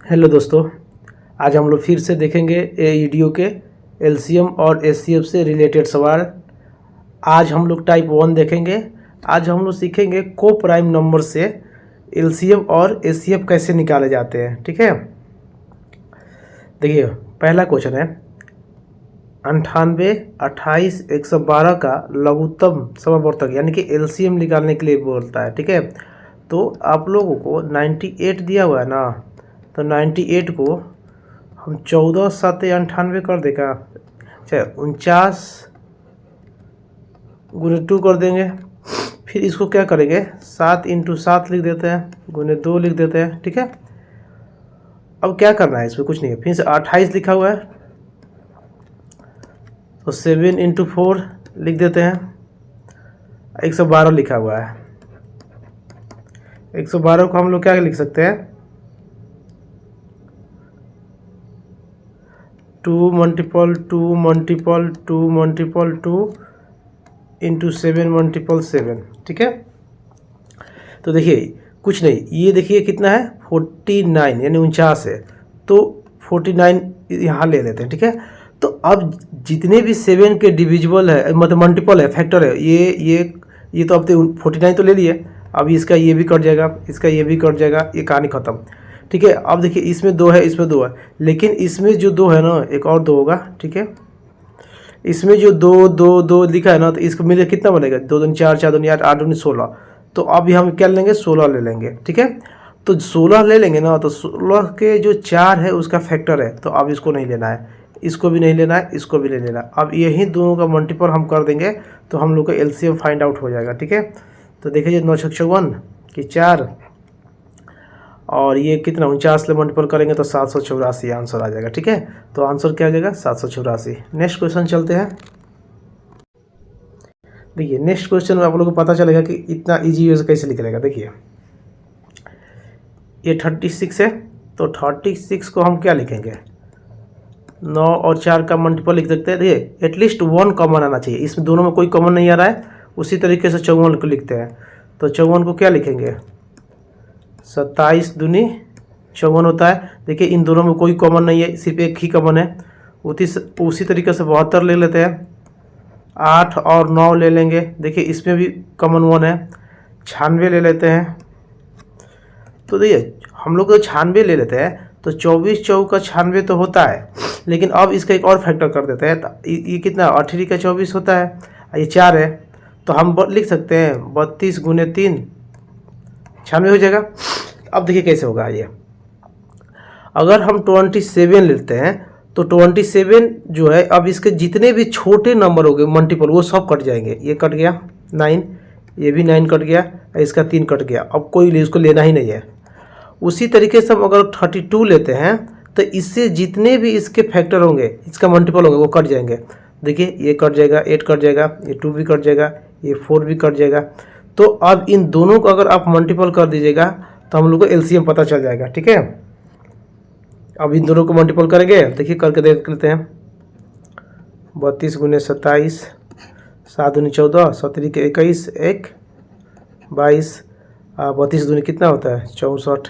Hello दोस्तों, आज हम लोग फिर से देखेंगे वीडियो के एलसीएम और एचसीएफ से रिलेटेड सवाल। आज हम लोग टाइप 1 देखेंगे। आज हम लोग सीखेंगे को प्राइम नंबर से एलसीएम और एचसीएफ कैसे निकाले जाते हैं। ठीक है, देखिए पहला क्वेश्चन है 98, 28, 112 का लघुत्तम समवर्तक यानी कि एलसीएम निकालने के लिए बोलता है। ठीक है, तो आप लोगों को 98 दिया हुआ है ना, तो 98 को हम 14 7 98 कर देगा, चाहे 49 गुने 2 कर देंगे। फिर इसको क्या करेंगे 7 × 7 लिख देते हैं, गुने 2 लिख देते हैं। ठीक है, अब क्या करना है, इसमें कुछ नहीं है। फिर से 28 लिखा हुआ है तो 7 × 4 लिख देते हैं। 112 लिखा हुआ है, 112 को हम लोग क्या लिख सकते हैं 2 × 2 × 2 × 2 × 7 × 7। ठीक है, तो देखिए कुछ नहीं, ये देखिए कितना है 49 यानी 49 है, तो 49 यहाँ ले लेते हैं। ठीक है, तो अब जितने भी 7 के डिविजिबल है मतलब मल्टीपल है, फैक्टर है, ये तो अब 49 तो ले लिए। अब इसका ये भी कट जाएगा, इसका ये भी कट जाएगा, ये कहानी ख़त्म। ठीक है, अब देखिए इसमें 2 है, इसमें 2 है, लेकिन इसमें जो 2 है ना एक और 2 होगा। ठीक है, इसमें जो 2 2 2 लिखा है ना, तो इसको मिले कितना बनेगा 2 2 4 4 2 8 8 2 16। तो अभी हम क्या लेंगे 16 ले लेंगे। ठीक है, तो 16 ले लेंगे ना, तो 16 के जो 4 है उसका फैक्टर है, तो अब इसको नहीं लेना है, इसको भी नहीं लेना है, इसको भी नहीं लेना। अब यही दोनों का मल्टीपल हम कर देंगे तो हम लोग का एलसीएम फाइंड आउट हो जाएगा। ठीक है, तो देखिए 9 6 54 की 4 और ये कितना 49 से मल्टीपल करेंगे तो 784 आंसर आ जाएगा। ठीक है, तो आंसर क्या आ जाएगा 784। नेक्स्ट क्वेश्चन चलते हैं। देखिए नेक्स्ट क्वेश्चन में आप लोगों को पता चलेगा कि इतना इजी वे से कैसे निकलेगा। देखिए ये 36 है, तो 36 को हम क्या लिखेंगे 9 और 4 का मल्टीपल लिख सकते हैं। देखिए एटलीस्ट 1 कॉमन आना चाहिए, इसमें दोनों में कोई कॉमन नहीं आ रहा है। उसी तरीके से 54 को लिखते हैं, तो 54 को क्या लिखेंगे 27 दूनी 54 होता है। देखिए इन दोनों में कोई कॉमन नहीं है, सिर्फ एक ही कॉमन है। उसी तरीके से 72 ले लेते हैं, 8 और 9 ले लेंगे। देखिए इसमें भी कॉमन 1 है। 96 ले लेते हैं, तो देखिए हम लोग तो 96 ले लेते हैं, तो 24 चौका 96 तो होता है, लेकिन अब इसका एक और फैक्टर कर देते हैं, तो ये कितना 8 का 24 होता है, ये 4 है, तो हम लिख सकते हैं 32 गुने 3 96 हो जाएगा। अब देखिए कैसे होगा ये, अगर हम 27 लेते हैं तो 27 जो है, अब इसके जितने भी छोटे नंबर हो गए मल्टीपल वो सब कट जाएंगे। ये कट गया 9, ये भी 9 कट गया, इसका 3 कट गया, अब कोई इसको लेना ही नहीं है। उसी तरीके से हम अगर 32 लेते हैं तो इससे जितने भी इसके फैक्टर होंगे, इसका मल्टीपल होंगे, वो कट जाएंगे। देखिए ये कट जाएगा, 8 कट जाएगा, ये 2 भी कट जाएगा, ये 4 भी कट जाएगा। तो अब इन दोनों को अगर आप मल्टीपल कर दीजिएगा तो हम लोग को एलसीएम पता चल जाएगा। ठीक है, अब इन दोनों को मल्टीपल करेंगे, देखिए करके देख लेते हैं। 32 गुने 27, 7 दूनी 14, 7 के 21, 1 22, 32 दूनी कितना होता है 64,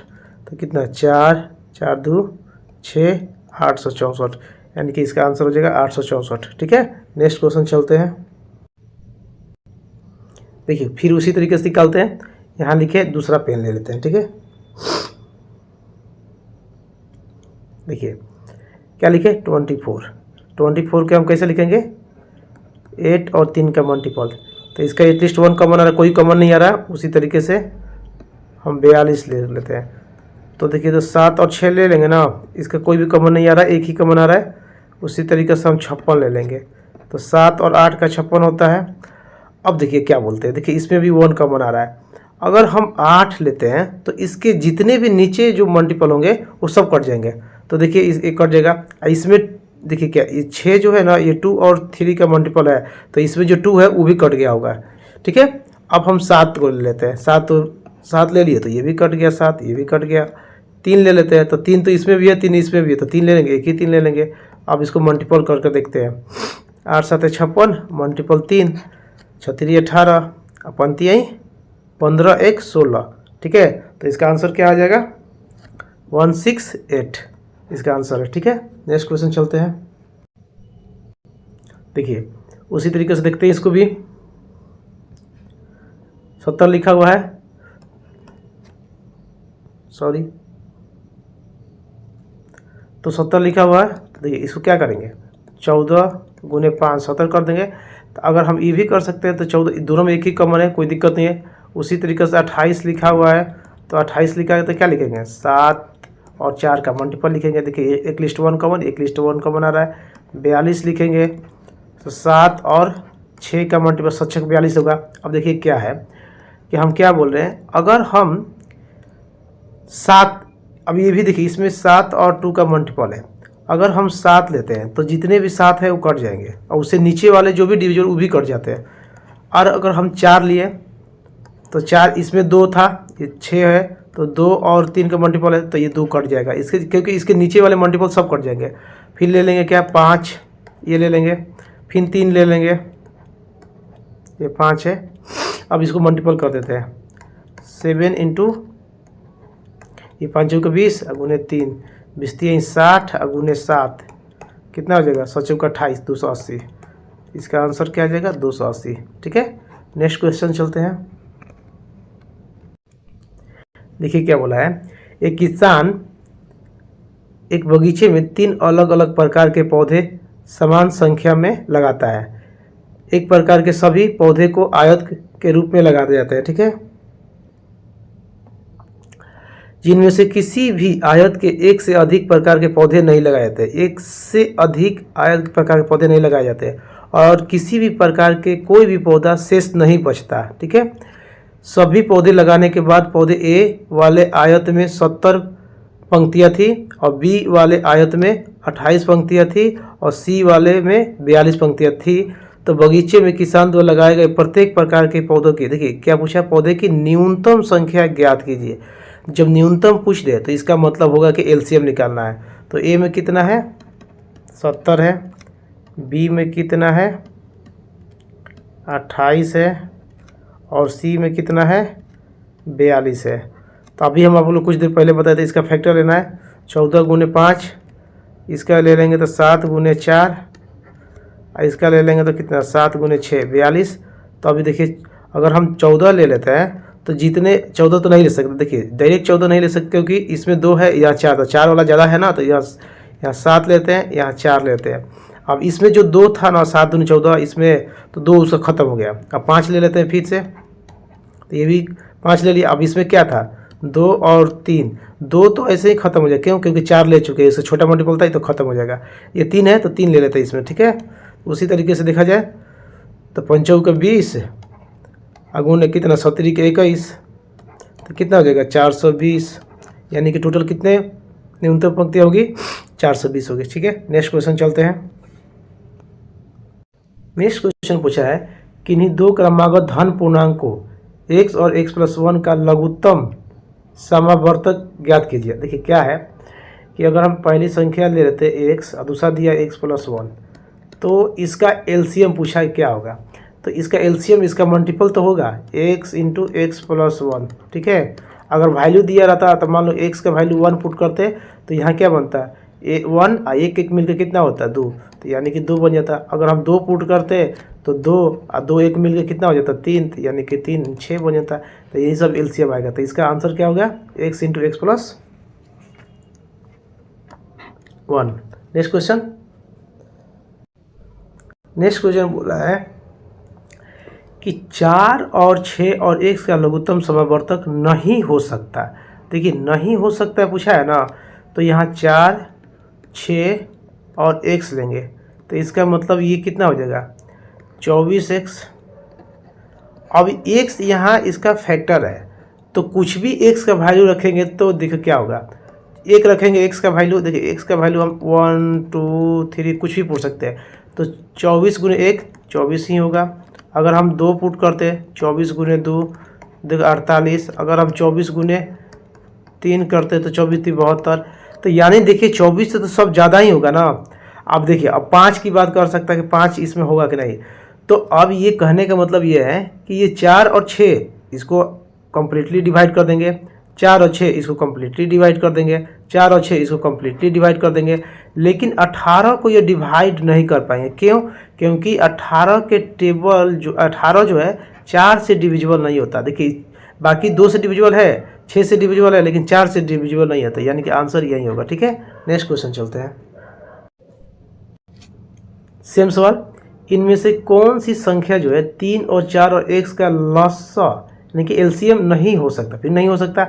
तो कितना 4 4 2 6 864, यानी कि इसका आंसर हो जाएगा 864। ठीक है, नेक्स्ट क्वेश्चन चलते हैं। देखिए फिर उसी तरीके से निकालते हैं, यहाँ लिखे दूसरा पेन ले लेते हैं। ठीक है, देखिए क्या लिखे 24 के हम कैसे लिखेंगे 8 और 3 का मल्टीपल, तो इसका एटलीस्ट 1 कॉमन आ रहा है, कोई कॉमन नहीं आ रहा। उसी तरीके से हम 42 ले लेते हैं, तो देखिए तो 7 और 6 ले लेंगे ना, इसका कोई भी कॉमन नहीं आ रहा है, एक ही कॉमन आ रहा है। उसी तरीके से हम 56 ले लेंगे, तो 7 और 8 का 56 होता है। अब देखिए क्या बोलते हैं, देखिए इसमें भी 1 कॉमन आ रहा है। अगर हम 8 लेते हैं तो इसके जितने भी नीचे जो मल्टीपल होंगे वो सब कट जाएंगे, तो देखिए एक कट जाएगा। इसमें देखिए क्या ये 6 जो है ना, ये 2 और 3 का मल्टीपल है, तो इसमें जो 2 है वो भी कट गया होगा। ठीक है, अब हम 7 को ले लेते हैं, 7 ले लिए तो ये भी कट गया, 7 ये भी कट गया। 3 ले लेते हैं, तो 3 तो इसमें भी है, 3 इसमें भी है, तो 3 ले लेंगे, एक ही 3 ले लेंगे। अब इसको मल्टीपल करके देखते हैं, 8 7 56 मल्टीपल 3 36 18 पंती आई 15 1 16। ठीक है, तो इसका आंसर क्या आ जाएगा 168 इसका आंसर है। ठीक है, नेक्स्ट क्वेश्चन चलते हैं। देखिए उसी तरीके से देखते हैं इसको भी। 70 लिखा हुआ है, सॉरी, तो 70 लिखा हुआ है। देखिए इसको क्या करेंगे, 14 गुने 5 70 कर देंगे। तो अगर हम ये भी कर सकते हैं तो 14, दोनों में एक ही कॉमन है, कोई दिक्कत नहीं है। उसी तरीके से 28 लिखा हुआ है, तो 28 लिखा है तो क्या लिखेंगे, 7 और 4 का मल्टीपल लिखेंगे। देखिए एक लिस्ट 1 कॉमन, एक लिस्ट 1 कॉमन आ रहा है। 42 लिखेंगे तो 7 और 6 का मल्टीपल 7 6 42 होगा। अब देखिए क्या है कि हम क्या बोल रहे हैं, अगर हम 7, अब ये भी देखिए इसमें 7 और 2 का मल्टीपल है। अगर हम 7 लेते हैं तो जितने भी 7 है वो कट जाएंगे और उससे नीचे वाले जो भी डिविजन वो भी कट जाते हैं। और अगर हम 4 लिए तो 4, इसमें 2 था, ये 6 है, तो 2 और 3 का मल्टीपल है तो ये 2 कट जाएगा इसके, क्योंकि इसके नीचे वाले मल्टीपल सब कट जाएंगे। फिर ले लेंगे क्या, 5 ये ले लेंगे, फिर 3 ले लेंगे, ये 5 है। अब इसको मल्टीपल कर देते हैं, 7 इंटू ये 5 का 20 गुने 3 20 60 गुने 7 कितना हो जाएगा, 7 का 28 280। इसका आंसर क्या आ जाएगा, 280। ठीक है, नेक्स्ट क्वेश्चन चलते हैं। देखिए क्या बोला है, एक किसान एक बगीचे में 3 अलग अलग प्रकार के पौधे समान संख्या में लगाता है। एक प्रकार के सभी पौधे को आयत के रूप में लगा दिए जाते हैं। ठीक है, जिनमें से किसी भी आयत के एक से अधिक प्रकार के पौधे नहीं लगाए जाते, एक से अधिक आयत प्रकार के पौधे नहीं लगाए जाते और किसी भी प्रकार के कोई भी पौधा शेष नहीं बचता। ठीक है, सभी पौधे लगाने के बाद पौधे ए वाले आयत में 70 पंक्तियां थी और बी वाले आयत में 28 पंक्तियां थी और सी वाले में 42 पंक्तियां थी। तो बगीचे में किसान द्वारा लगाए गए प्रत्येक प्रकार के पौधों की, देखिए क्या पूछा, पौधे की न्यूनतम संख्या ज्ञात कीजिए। जब न्यूनतम पूछ दे तो इसका मतलब होगा कि एलसीएम निकालना है। तो ए में कितना है, 70 है, बी में कितना है, 28 है और सी में कितना है, 42 है। तो अभी हम आप लोग कुछ देर पहले बताए थे इसका फैक्टर लेना है, 14 गुने 5, इसका ले लेंगे तो 7 गुने 4, इसका ले लेंगे तो कितना, 7 गुने 6 42। तो अभी देखिए अगर हम 14 ले लेते हैं तो जितने 14 तो नहीं ले सकते, देखिए डायरेक्ट 14 नहीं ले सकते क्योंकि इसमें 2 है, यहाँ 4, तो 4 वाला ज़्यादा है ना, तो यहाँ 7 लेते हैं, यहाँ 4 लेते हैं। अब इसमें जो 2 था ना, 7 दूनी 14, इसमें तो 2 उसका ख़त्म हो गया। अब 5 ले लेते हैं फिर से, तो ये भी 5 ले लिया। अब इसमें क्या था, 2 और 3, 2 तो ऐसे ही ख़त्म हो जाएगा, क्यों, क्योंकि 4 ले चुके हैं, इससे छोटा मल्टीपल था तो ख़त्म हो जाएगा। ये 3 है तो 3 ले लेते हैं इसमें। ठीक है, उसी तरीके से देखा जाए तो 5 का 20 अगुने कितना, 70 के 21, तो कितना हो जाएगा, 420। यानी कि टोटल कितने न्यूनतम पंक्तियाँ होगी, 420 होगी। ठीक है, नेक्स्ट क्वेश्चन चलते हैं। नेक्स्ट क्वेश्चन पूछा है, किन्हीं 2 क्रमागत धन पूर्णांकों x और x + 1 का लघुत्तम समावर्तक ज्ञात कीजिए। देखिए क्या है कि अगर हम पहली संख्या ले लेते हैं x और दूसरा दिया x + 1, तो इसका एलसीएम पूछा है क्या होगा। तो इसका एलसीएम, इसका मल्टीपल तो होगा x इंटू x + 1। ठीक है, अगर वैल्यू दिया रहता तो मान लो x का वैल्यू 1 पुट करते तो यहाँ क्या बनता है, 1 और 1 मिलकर कितना होता है, 2, तो यानी कि 2 बन जाता। अगर हम 2 पुट करते तो 2 और 2 1 मिलकर कितना हो जाता, 3, तो यानी कि 3 6 बन जाता। तो यही सब एलसीएम आएगा। तो इसका आंसर क्या होगा, x into x + 1। Next question. Next question बोला है कि 4 और 6 और x का लघुत्तम समावर्तक नहीं हो सकता। देखिए नहीं हो सकता पूछा है ना, तो यहाँ 4 6 और x लेंगे तो इसका मतलब ये कितना हो जाएगा, 24x। अब x यहाँ इसका फैक्टर है तो कुछ भी x का वैल्यू रखेंगे तो देखो क्या होगा, एक रखेंगे x का वैल्यू, देखिए x का वैल्यू हम 1 2 3 कुछ भी पूछ सकते हैं। तो 24 गुने 1 24 ही होगा। अगर हम 2 पुट करते हैं 24 गुने 2 देखो 48। अगर हम 24 गुने 3 करते हैं तो 24 3 72। तो यानी देखिए 24 से तो सब ज़्यादा ही होगा ना। अब देखिए अब 5 की बात कर सकता है कि 5 इसमें होगा कि नहीं। तो अब ये कहने का मतलब ये है कि ये 4 और 6 इसको कम्प्लीटली डिवाइड कर देंगे, 4 और 6 इसको कम्प्लीटली डिवाइड कर देंगे, 4 और 6 इसको कम्प्लीटली डिवाइड कर देंगे, लेकिन 18 को ये डिवाइड नहीं कर पाएंगे। क्यों? क्योंकि 18 के टेबल जो 18 जो है 4 से डिविजिबल नहीं होता। देखिए बाकी 2 से डिविजिबल है, 6 से डिविजिबल है, लेकिन 4 से डिविजिबल नहीं होता, यानी कि आंसर यही होगा। ठीक है, नेक्स्ट क्वेश्चन चलते हैं। सेम सवाल, इनमें से कौन सी संख्या जो है 3 और 4 और x का लसा यानी कि एलसीएम नहीं हो सकता? फिर नहीं हो सकता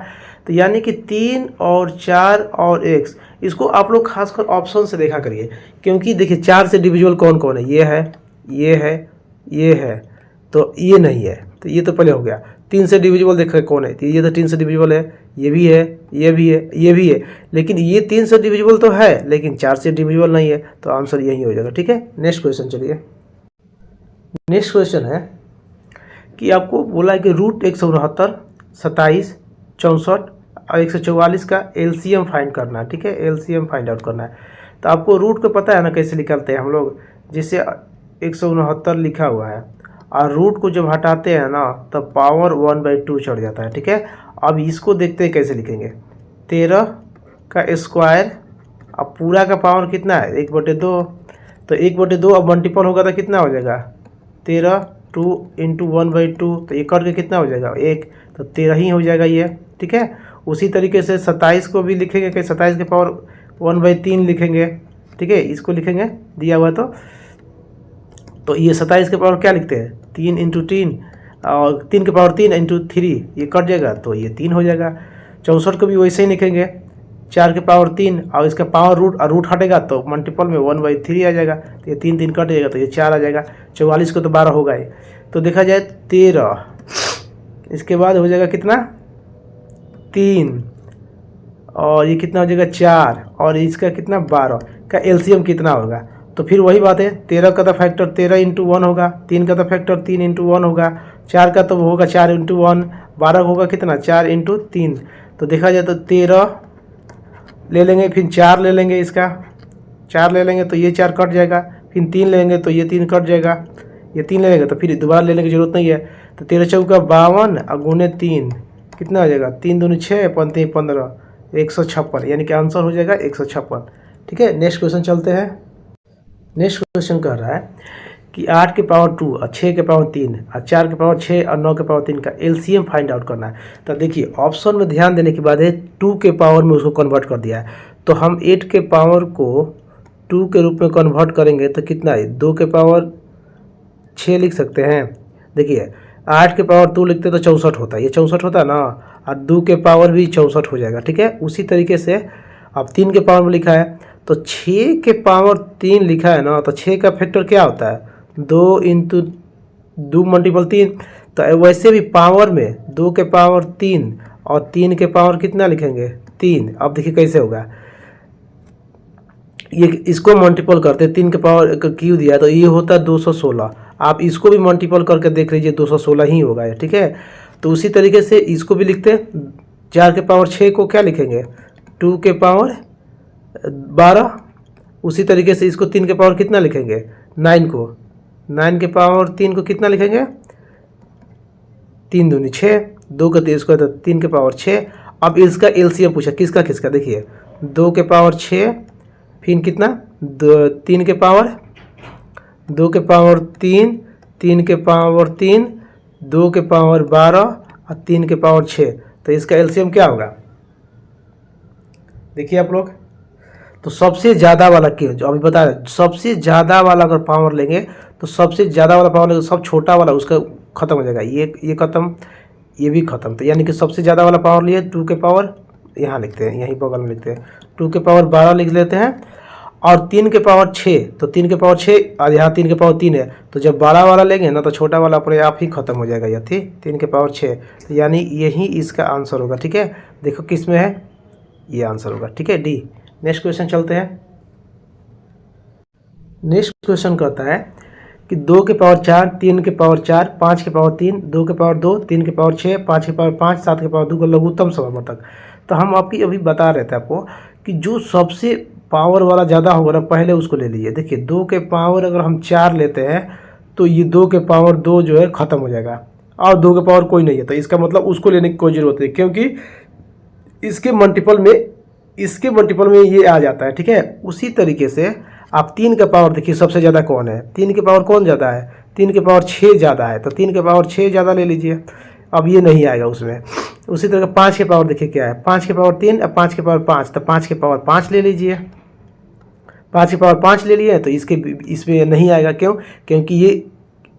तो यानी कि 3 और 4 और x, इसको आप लोग खासकर ऑप्शन से देखा करिए, क्योंकि देखिए 4 से डिविजिबल कौन कौन है? ये है, ये है, ये है, तो ये नहीं है, तो ये तो पहले हो गया। 3 से डिविजिबल देखा कौन है? तो ये तो 3 से डिविजिबल है, ये भी है, ये भी है, ये भी है, लेकिन ये 3 से डिविजिबल तो है, लेकिन 4 से डिविजिबल नहीं है, तो आंसर यही हो जाएगा। ठीक है, नेक्स्ट क्वेश्चन चलिए। नेक्स्ट क्वेश्चन है कि आपको बोला है कि रूट 169, 27, 64 और 144 का एलसीएम फाइंड करना है। ठीक है, एलसीएम फाइंड आउट करना है। तो आपको रूट को पता है ना कैसे निकालते हैं हम लोग? जैसे 169 लिखा हुआ है और रूट को जब हटाते हैं ना तब पावर 1/2 चढ़ जाता है। ठीक है, अब इसको देखते हैं कैसे लिखेंगे। 13 का स्क्वायर, अब पूरा का पावर कितना है? 1/2, तो 1/2 अब मल्टीपल होगा तो कितना हो जाएगा? 13, 2 × 1/2, तो ये कट के कितना हो जाएगा? 1, तो 13 ही हो जाएगा ये। ठीक है, उसी तरीके से 27 को भी लिखेंगे कि 27 के पावर 1/3 लिखेंगे। ठीक है, इसको लिखेंगे दिया हुआ तो ये 27 के पावर क्या लिखते हैं? 3 × 3 और 3 के पावर 3 × 3, ये कट जाएगा तो ये 3 हो जाएगा। 64 को भी वैसे ही लिखेंगे, 4 के पावर 3 और इसका पावर रूट हटेगा तो मल्टीपल में 1/3 आ जाएगा, तो ये 3 कट जाएगा तो ये 4 आ जाएगा। 44 को तो 12 होगा ही, तो देखा जाए 13, इसके बाद हो जाएगा कितना? 3, और ये कितना हो जाएगा? 4, और इसका कितना? 12 का एलसीएम कितना होगा? तो फिर वही बात है, 13 का तो फैक्टर 13 × 1 होगा, 3 का तो फैक्टर 3 × 1 होगा, 4 का तो होगा 4 × 1, 12 होगा कितना? 4 × 3। तो देखा जाए तो 13 ले लेंगे, फिर 4 ले लेंगे, इसका 4 ले लेंगे तो ये 4 कट जाएगा, फिर 3 लेंगे तो ये 3 कट जाएगा, ये 3 ले लेंगे तो फिर दोबारा लेने की जरूरत नहीं है। तो 13 चौका 52 और गुने 3 कितना हो जाएगा? 3 दूनी 6, 5 3 15, 156, यानी कि आंसर हो जाएगा 156। ठीक है, नेक्स्ट क्वेश्चन चलते हैं। नेक्स्ट क्वेश्चन कह रहा है कि 8 के पावर 2 और 6 के पावर 3 और 4 के पावर 6 और 9 के पावर 3 का एलसीएम फाइंड आउट करना है। तो देखिए ऑप्शन में ध्यान देने के बाद है 2 के पावर में उसको कन्वर्ट कर दिया है, तो हम 8 के पावर को 2 के रूप में कन्वर्ट करेंगे तो कितना है? 2 के पावर 6 लिख सकते हैं। देखिए 8 के पावर 2 लिखते तो 64 होता है, ये 64 होता है ना, और 2 के पावर भी 64 हो जाएगा। ठीक है, उसी तरीके से अब 3 के पावर में लिखा है तो 6 के पावर 3 लिखा है ना, तो 6 का फैक्टर क्या होता है? 2 × 2 मल्टीपल 3, तो वैसे भी पावर में 2 के पावर 3 और 3 के पावर कितना लिखेंगे? 3। अब देखिए कैसे होगा, ये इसको मल्टीपल करते, 3 के पावर क्यू दिया तो ये होता है 216, आप इसको भी मल्टीपल करके देख लीजिए 216 ही होगा। ठीक है, तो उसी तरीके से इसको भी लिखते हैं। 4 के पावर 6 को क्या लिखेंगे? 2 के पावर 12, उसी तरीके से इसको 3 के पावर कितना लिखेंगे? 9 को, 9 के पावर 3 को कितना लिखेंगे? 3 दूनी 6, 2 का 3 इसको 3 के पावर 6। अब इसका एलसीएम पूछा, किसका किसका? देखिए 2 के पावर 6, फिर कितना? 3 के पावर 2 के पावर 3, 3 के पावर 3, 2 के पावर 12 और 3 के पावर 6, तो इसका एलसीएम क्या होगा? देखिए आप लोग, तो सबसे ज़्यादा वाला क्यों जो अभी बता रहे, सबसे ज़्यादा वाला अगर पावर लेंगे तो सबसे ज़्यादा वाला पावर लेंगे, सब छोटा वाला उसका खत्म हो जाएगा, ये खत्म, ये भी खत्म। तो यानी कि सबसे ज़्यादा वाला पावर लिए 2 के पावर, यहाँ लिखते हैं, यहीं बगल में लिखते हैं, 2 के पावर 12 लिख लेते हैं, और 3 के पावर 6, तो 3 के पावर 6 और यहाँ 3 के पावर 3 है, तो जब बड़ा वाला लेंगे ना तो छोटा वाला अपने आप ही खत्म हो जाएगा। यह थी 3 के पावर 6, तो यानी यही इसका आंसर होगा। ठीक है, देखो किस में है, ये आंसर होगा। ठीक है, डी। नेक्स्ट क्वेश्चन चलते हैं। नेक्स्ट क्वेश्चन कहता है कि 2 के पावर 4, 3 के पावर 4, 5 के पावर 3, 2 के पावर 2, 3 के पावर 6, 5 के पावर 5, 7 के पावर 2 का लघुत्तम समवर्तक। तो हम आपकी अभी बता रहे थे आपको कि जो सबसे पावर वाला ज़्यादा होगा ना पहले उसको ले लीजिए। देखिए 2 के पावर अगर हम 4 लेते हैं तो ये 2 के पावर 2 जो है ख़त्म हो जाएगा, और 2 के पावर कोई नहीं है, तो इसका मतलब उसको लेने की कोई ज़रूरत नहीं, क्योंकि इसके मल्टीपल में इसके मल्टीपल में ये आ जाता है, ठीक है। उसी तरीके से आप 3 का पावर देखिए सबसे ज़्यादा कौन है, 3 के पावर कौन ज़्यादा है, 3 के पावर 6 ज़्यादा है, तो 3 के पावर 6 ज़्यादा ले लीजिए, अब ये नहीं आएगा उसमें। उसी तरह 5 के पावर देखिए क्या है, 5 के पावर 3 और 5 के पावर 5, तो 5 के पावर 5 ले लीजिए, 5 के पावर 5 ले लिए तो इसमें नहीं आएगा। क्यों? क्योंकि ये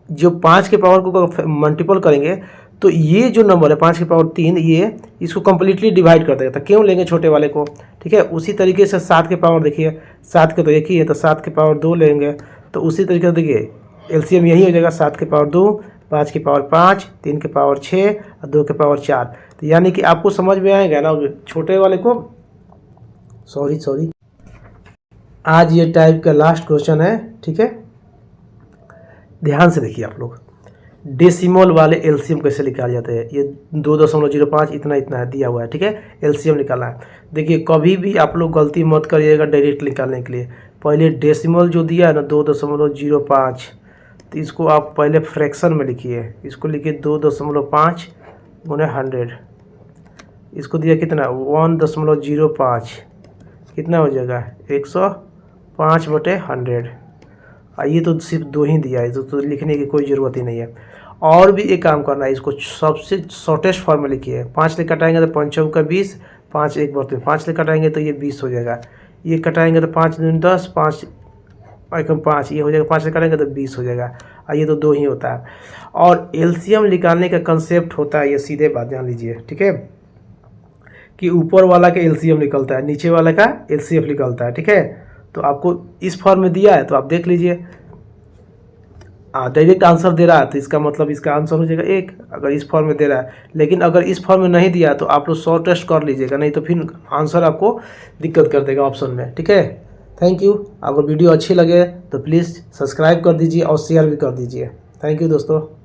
जो 5 के पावर को मल्टीपल करेंगे तो ये जो नंबर है 5 की पावर 3 ये इसको कम्प्लीटली डिवाइड कर देगा, तो क्यों लेंगे छोटे वाले को, ठीक है। उसी तरीके से 7 के पावर देखिए, 7 के तो एक ही है, तो 7 के पावर 2 लेंगे, तो उसी तरीके से देखिए एलसीएम यही हो जाएगा, 7 के पावर 2, 5 की पावर 5, 3 के पावर 6 और 2 के पावर 4। तो यानी कि आपको समझ में आएगा ना छोटे वाले को। सॉरी आज ये टाइप का लास्ट क्वेश्चन है, ठीक है। ध्यान से देखिए आप लोग, डेसिमल वाले एलसीएम कैसे निकाले जाते हैं। ये 2.05 इतना है दिया हुआ है, ठीक है। एलसीएम निकालना है। देखिए कभी भी आप लोग गलती मत करिएगा डायरेक्ट निकालने के लिए, पहले डेसिमल जो दिया है ना 2.05, तो इसको आप पहले फ्रैक्शन में लिखिए, इसको लिखिए 2.5 गुने 100, इसको दिया कितना 1.05, कितना हो जाएगा 105/100। ये तो सिर्फ 2 ही दिया है, तो लिखने की कोई ज़रूरत ही नहीं है। और भी एक काम करना है, इसको सबसे शॉर्टेस्ट फॉर्म में लिखिए, 5 ले कटाएंगे तो 5 चौका 20, 5 एक बढ़ते 5 ले कटाएंगे तो ये 20 हो जाएगा, ये कटाएंगे तो 5 दूनी 10, 5 एकम 5 ये हो जाएगा, 5 ले कटाएंगे तो 20 हो जाएगा, ये तो 2 ही होता है। और एलसीएम निकालने का कंसेप्ट होता है, ये सीधे बात जान लीजिए, ठीक है, कि ऊपर वाला का एलसीएम निकलता है, नीचे वाला का एलसीएफ निकलता है, ठीक है। तो आपको इस फॉर्म में दिया है तो आप देख लीजिए, डायरेक्ट आंसर दे रहा है तो इसका मतलब इसका आंसर हो जाएगा 1, अगर इस फॉर्म में दे रहा है। लेकिन अगर इस फॉर्म में नहीं दिया तो आप लोग शॉर्टेस्ट कर लीजिएगा, नहीं तो फिर आंसर आपको दिक्कत कर देगा ऑप्शन में, ठीक है। Thank you. अगर वीडियो अच्छी लगे तो प्लीज़ सब्सक्राइब कर दीजिए और शेयर भी कर दीजिए। थैंक यू दोस्तों।